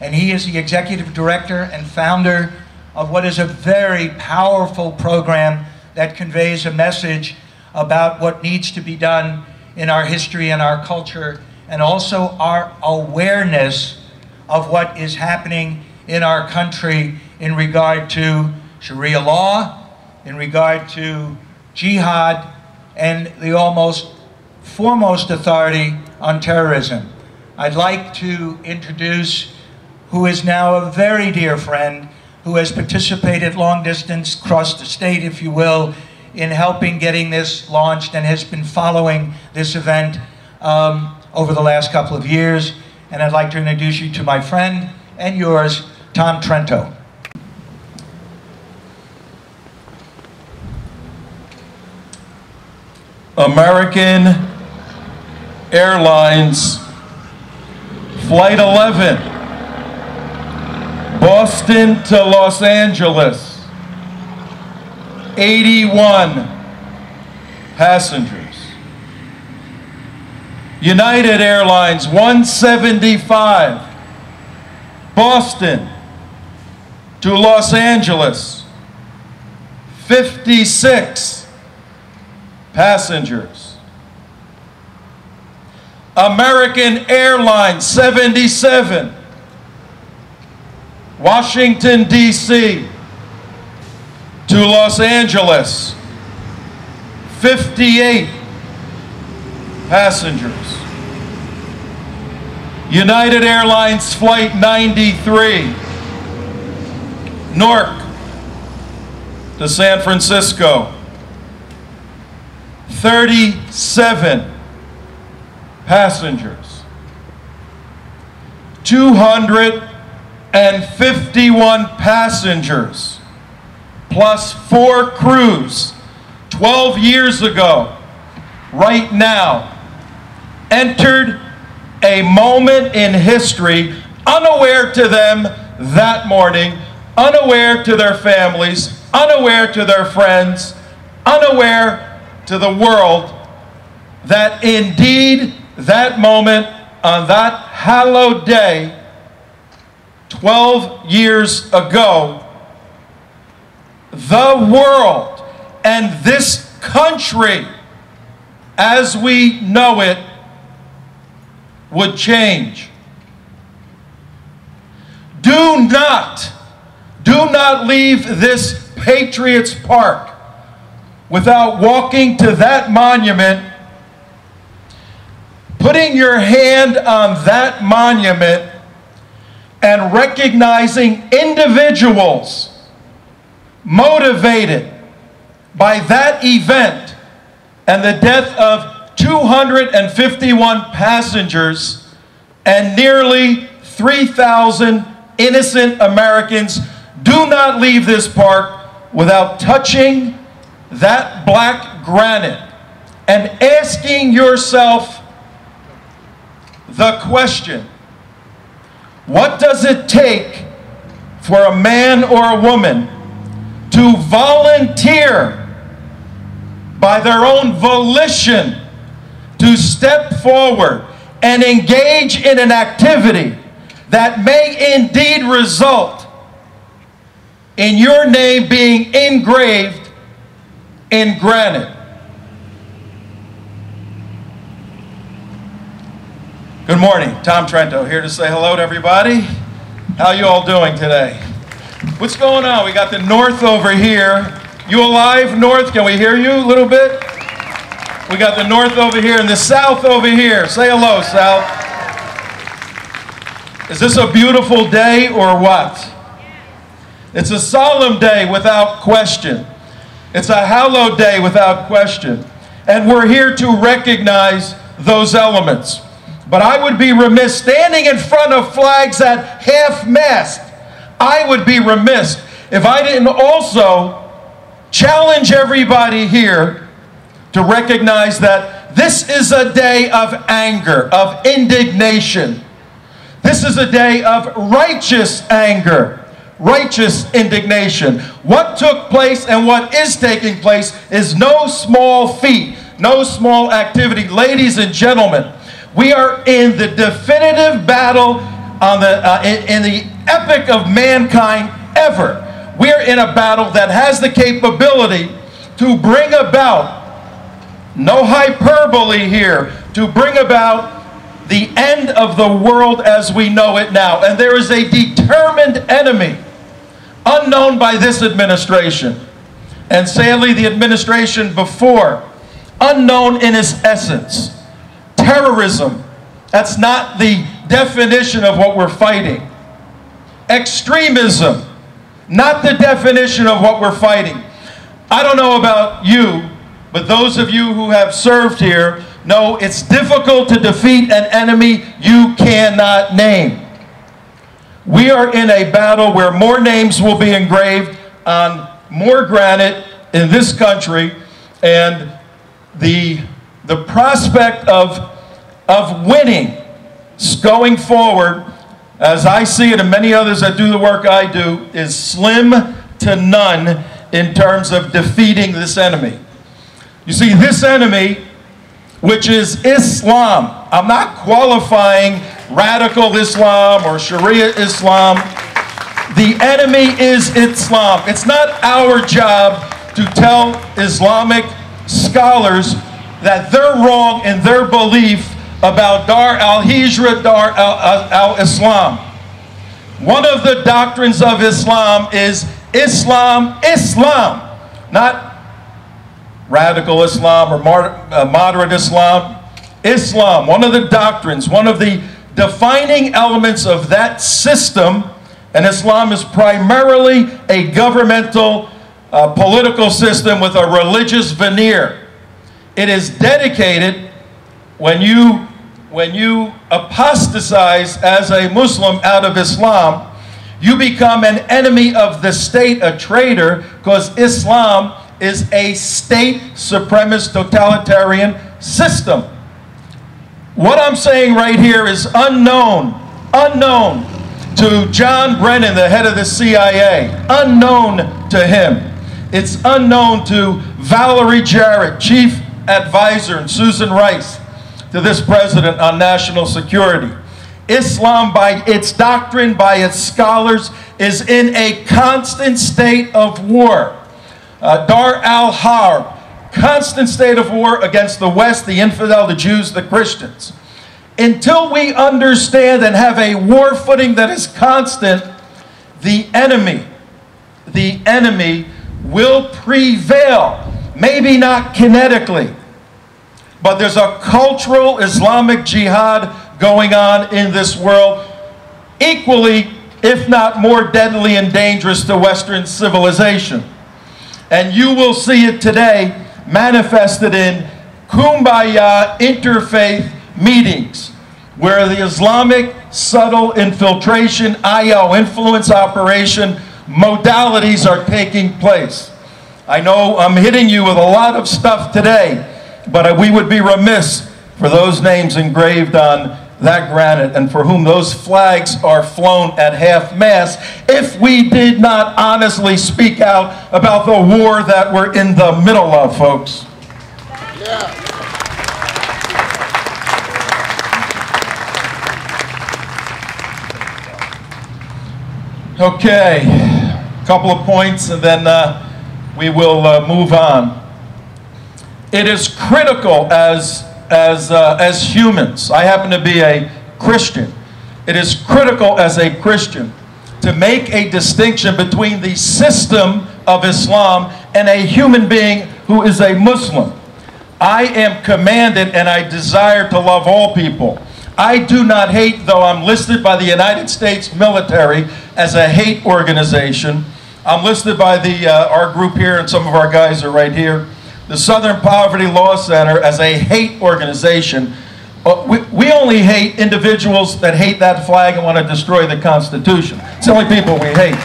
and he is the executive director and founder of what is a very powerful program that conveys a message about what needs to be done in our history and our culture, and also our awareness of what is happening in our country in regard to Sharia law, in regard to jihad, and the almost foremost authority on terrorism. I'd like to introduce who is now a very dear friend, who has participated long distance, across the state, if you will, in helping getting this launched and has been following this event over the last couple of years. And I'd like to introduce you to my friend and yours, Tom Trento. American Airlines Flight 11, Boston to Los Angeles, 81 passengers. United Airlines 175, Boston to Los Angeles, 56 passengers. American Airlines 77, Washington, D.C. to Los Angeles, 58 passengers. United Airlines Flight 93, Newark to San Francisco, 37 passengers. 251 passengers plus 4 crews 12 years ago, right now, entered a moment in history unaware to them that morning, unaware to their families, unaware to their friends, unaware to the world, that indeed that moment on that hallowed day 12 years ago, the world and this country as we know it would change. Do not leave this Patriots Park without walking to that monument, putting your hand on that monument, and recognizing individuals motivated by that event and the death of 251 passengers and nearly 3,000 innocent Americans. Do not leave this park without touching that black granite and asking yourself the question, what does it take for a man or a woman to volunteer by their own volition to step forward and engage in an activity that may indeed result in your name being engraved in granite? Good morning, Tom Trento here to say hello to everybody. How you all doing today? What's going on? We got the North over here. You alive, North? Can we hear you a little bit? We got the North over here and the South over here. Say hello, South. Is this a beautiful day or what? It's a solemn day without question. It's a hallowed day without question. And we're here to recognize those elements. But I would be remiss standing in front of flags at half-mast. I would be remiss if I didn't also challenge everybody here to recognize that this is a day of anger, of indignation. This is a day of righteous anger, righteous indignation. What took place and what is taking place is no small feat, no small activity. Ladies and gentlemen, we are in the definitive battle in the epic of mankind ever. We're in a battle that has the capability to bring about, no hyperbole here, to bring about the end of the world as we know it now. And there is a determined enemy, unknown by this administration, and sadly the administration before, unknown in its essence. Terrorism, that's not the definition of what we're fighting. Extremism, not the definition of what we're fighting. I don't know about you, but those of you who have served here know it's difficult to defeat an enemy you cannot name. We are in a battle where more names will be engraved on more granite in this country, and the prospect of winning going forward, as I see it and many others that do the work I do, is slim to none in terms of defeating this enemy. You see, this enemy, which is Islam, I'm not qualifying radical Islam or Sharia Islam. The enemy is Islam. It's not our job to tell Islamic scholars that they're wrong in their belief about Dar al-Hijra, Dar al-Islam. One of the doctrines of Islam is Islam, not radical Islam or moderate Islam. Islam, one of the doctrines, one of the defining elements of that system, and Islam is primarily a governmental political system with a religious veneer. It is dedicated, when you apostatize as a Muslim out of Islam, you become an enemy of the state, a traitor, because Islam is a state supremacist totalitarian system. What I'm saying right here is unknown to John Brennan, the head of the CIA, unknown to him. It's unknown to Valerie Jarrett, chief advisor, and Susan Rice, to this president on national security. Islam, by its doctrine, by its scholars, is in a constant state of war. Dar al-Harb, constant state of war against the West, the infidel, the Jews, the Christians. Until we understand and have a war footing that is constant, the enemy will prevail. Maybe not kinetically, but there's a cultural Islamic jihad going on in this world, equally, if not more deadly and dangerous to Western civilization. And you will see it today manifested in kumbaya interfaith meetings, where the Islamic subtle infiltration, IO, influence operation modalities are taking place. I know I'm hitting you with a lot of stuff today, but we would be remiss for those names engraved on that granite and for whom those flags are flown at half-mast if we did not honestly speak out about the war that we're in the middle of, folks. Yeah. Okay, a couple of points and then we will move on. It is critical as humans. I happen to be a Christian. It is critical as a Christian to make a distinction between the system of Islam and a human being who is a Muslim. I am commanded and I desire to love all people. I do not hate, though I'm listed by the United States military as a hate organization. I'm listed by our group here, and some of our guys are right here, the Southern Poverty Law Center, as a hate organization. We only hate individuals that hate that flag and want to destroy the Constitution. It's the only people we hate.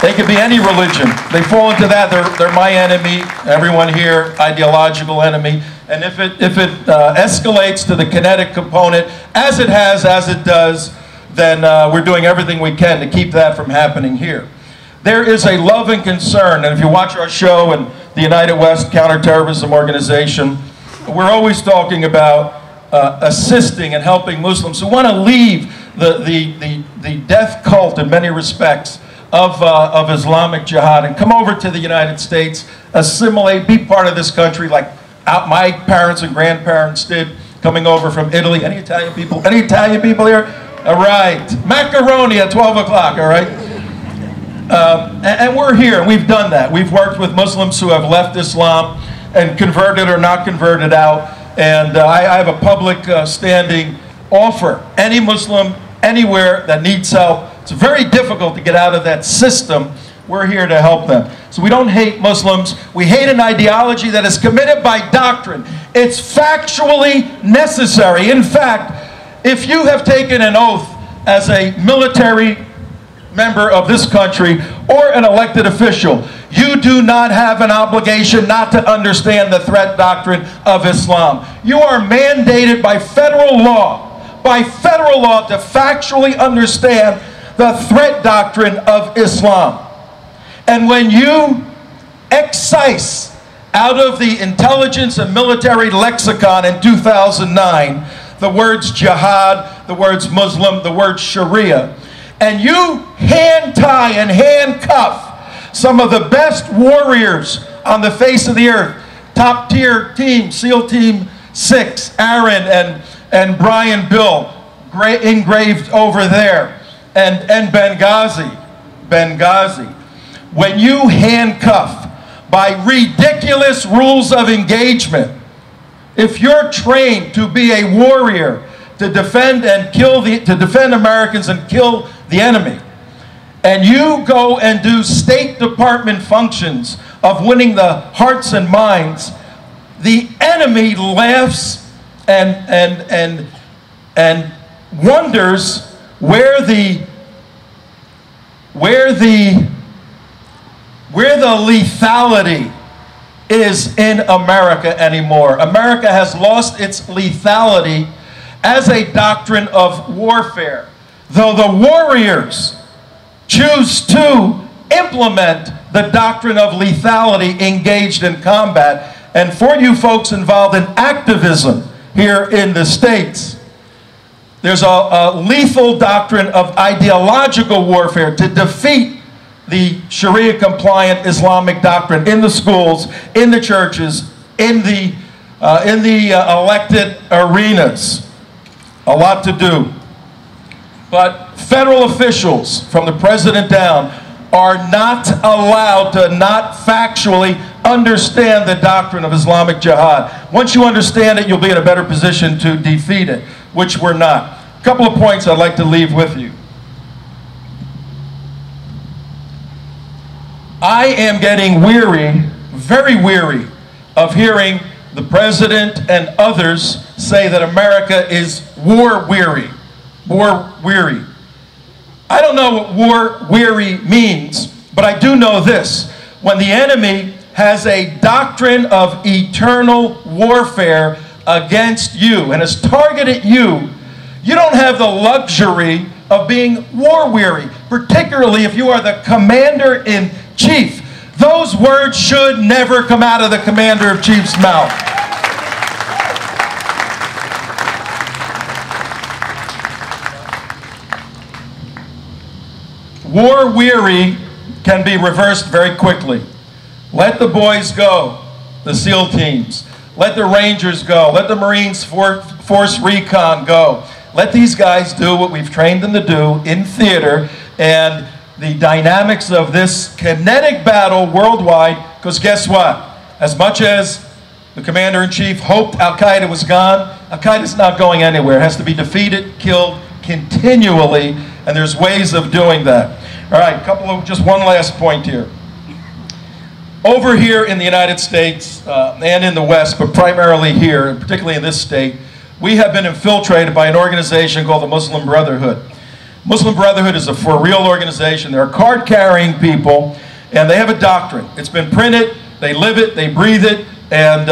They could be any religion. They fall into that, they're my enemy, everyone here, ideological enemy. And if it escalates to the kinetic component, as it has, as it does, then we're doing everything we can to keep that from happening here. There is a love and concern, and if you watch our show and the United West Counterterrorism Organization, we're always talking about assisting and helping Muslims who want to leave the death cult in many respects of Islamic Jihad and come over to the United States, assimilate, be part of this country like my parents and grandparents did coming over from Italy. Any Italian people? Any Italian people here? All right. Macaroni at 12 o'clock, all right? And we're here. We've done that. We've worked with Muslims who have left Islam and converted or not converted out. And I have a public standing offer. Any Muslim anywhere that needs help, it's very difficult to get out of that system. We're here to help them. So we don't hate Muslims. We hate an ideology that is committed by doctrine. It's factually necessary. In fact, if you have taken an oath as a military member of this country or an elected official, you do not have an obligation not to understand the threat doctrine of Islam. You are mandated by federal law to factually understand the threat doctrine of Islam. And when you excise out of the intelligence and military lexicon in 2009 the words jihad, the words Muslim, the word Sharia, and you hand tie and handcuff some of the best warriors on the face of the earth, top tier team, SEAL Team 6, Aaron and Brian Bill, engraved over there, and Benghazi. When you handcuff by ridiculous rules of engagement, if you're trained to be a warrior, to defend and to defend Americans and kill the enemy, and you go and do State Department functions of winning the hearts and minds, the enemy laughs and wonders where the lethality is in America anymore. America has lost its lethality as a doctrine of warfare, though the warriors choose to implement the doctrine of lethality engaged in combat. And for you folks involved in activism here in the States, there's a lethal doctrine of ideological warfare to defeat the Sharia-compliant Islamic doctrine in the schools, in the churches, in the elected arenas. A lot to do. But federal officials, from the president down, are not allowed to not factually understand the doctrine of Islamic Jihad. Once you understand it, you'll be in a better position to defeat it, which we're not. A couple of points I'd like to leave with you. I am getting weary, very weary, of hearing the president and others say that America is war-weary. War-weary. I don't know what war-weary means, but I do know this. When the enemy has a doctrine of eternal warfare against you and has targeted you, you don't have the luxury of being war-weary, particularly if you are the commander-in-chief. Those words should never come out of the commander-in-chief's mouth. War-weary can be reversed very quickly. Let the boys go, the SEAL teams. Let the Rangers go. Let the Marines Force Recon go. Let these guys do what we've trained them to do in theater, and the dynamics of this kinetic battle worldwide, because guess what? As much as the commander-in-chief hoped Al-Qaeda was gone, Al-Qaeda's not going anywhere. It has to be defeated, killed continually, and there's ways of doing that. All right, just one last point here. Over here in the United States and in the West, but primarily here, and particularly in this state, we have been infiltrated by an organization called the Muslim Brotherhood. Muslim Brotherhood is a for real organization. They're card-carrying people, and they have a doctrine. It's been printed, they live it, they breathe it, and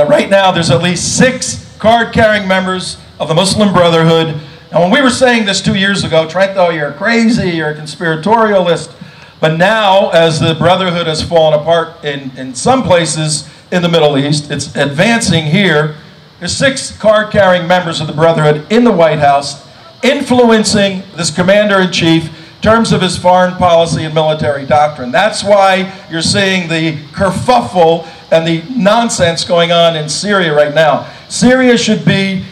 right now there's at least 6 card-carrying members of the Muslim Brotherhood. And when we were saying this 2 years ago, Trento, you're crazy, you're a conspiratorialist. But now, as the Brotherhood has fallen apart in some places in the Middle East, it's advancing here. There's 6 card-carrying members of the Brotherhood in the White House. influencing this commander-in-chief in terms of his foreign policy and military doctrine. That's why you're seeing the kerfuffle and the nonsense going on in Syria right now. Syria should be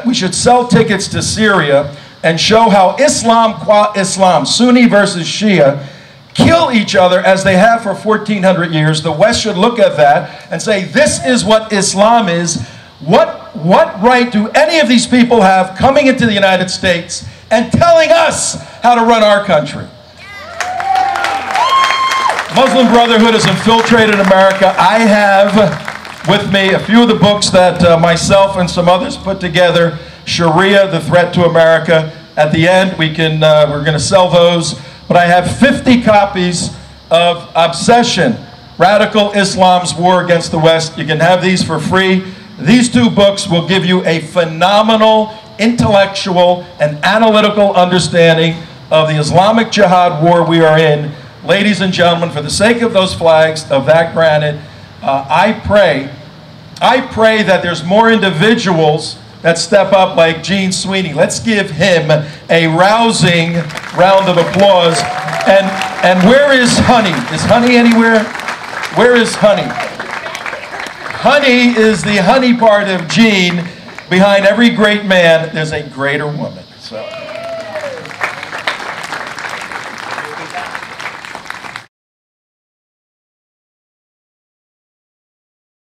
we should sell tickets to Syria and show how Islam qua Islam, Sunni versus Shia, kill each other as they have for 1,400 years. The West should look at that and say, this is what Islam is. What right do any of these people have coming into the United States and telling us how to run our country? Muslim Brotherhood has infiltrated America. I have with me a few of the books that myself and some others put together. Sharia, The Threat to America. At the end, we're going to sell those. But I have 50 copies of Obsession, Radical Islam's War Against the West. You can have these for free. These two books will give you a phenomenal intellectual and analytical understanding of the Islamic Jihad war we are in. Ladies and gentlemen, for the sake of those flags, of that granite, I pray that there's more individuals that step up like Gene Sweeney. Let's give him a rousing round of applause. And where is Honey? Is Honey anywhere? Where is Honey? Honey is the honey part of Gene. Behind every great man, there's a greater woman. So.